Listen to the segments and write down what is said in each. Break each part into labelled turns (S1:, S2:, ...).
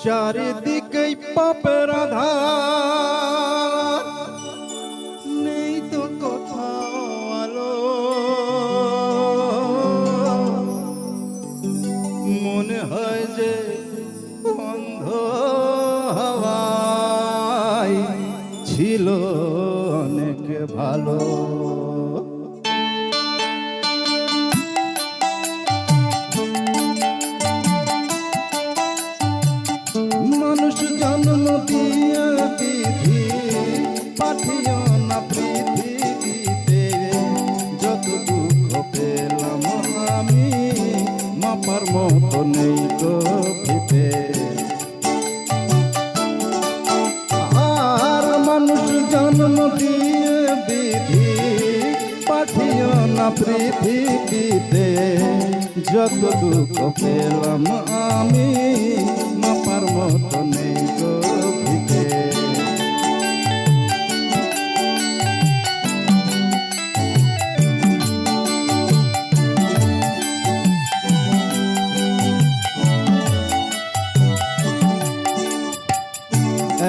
S1: চারিদিকেই পাপের আধার, নেই তো কোথাও আলো। মনে হয় যে অন্ধ হাওয়ায় ছিল অনেক ভালো। মানুষ জন্ম দিয়ে বিধি পাঠিও না পৃথিবীতে, যত দুঃখ পেলাম আমি মাপার মতো নেই গভীতে। আর মানুষ জন্ম দিয়ে বিধি পাঠিও না পৃথিবীতে, যত দুঃখ পেলাম আমি মাপার মতো নেই গভীতে।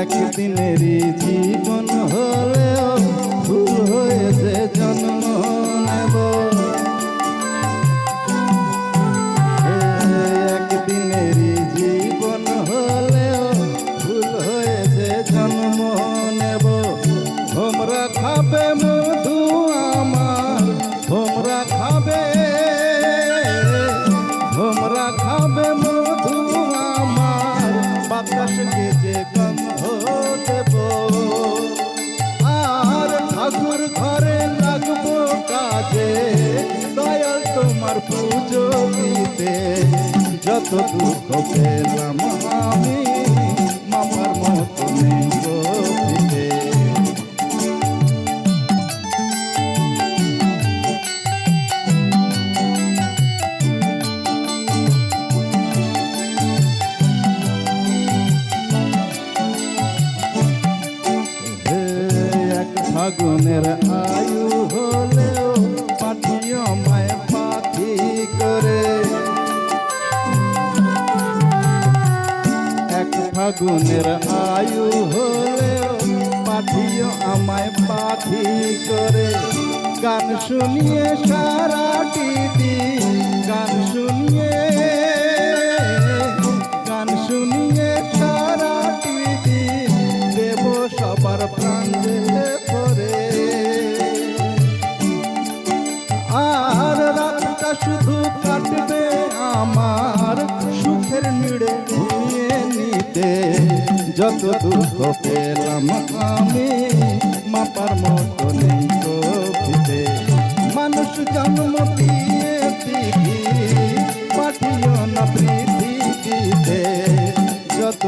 S1: একদিনেরই জীবন হলেও ভুল হয়েছে জন্ম নেব। একদিনেরই জীবন হলেও ভুল হয়েছে জন্ম নেব। তোমরা খাবে মধু আমার, তোমরা খাবে, তোমরা খাবে মধু আমার, বাতাসকে যে গন্ধ দেব। আর ঠাকুর ঘরে লাগবো কাজে, দয়াল তোমার পুজো দিতে। যত দুঃখ পেলাম আমি মাপার মতো নেই গভীতে। ফাগুনের আয়ু হলেও পাঠিও মায় পাখি করে। এক ফাগুনের আয়ু হলেও পাঠিও আমায় পাখি করে। গান শুনিয়ে সারাটি দিন, গান শুনিয়ে, গান শুনিয়ে সারাটি দিন দেব সবার প্রাণ পরে। আর রাতটা শুধু কাটবে আমার সুখের নিড়ে নিয়ে নিতে। যত দুঃখ পেলাম আমি মাপার মতো নেই গভীতে। মানুষ জন্ম দিয়ে বিধি পাঠিও না পৃথিবীতে, যত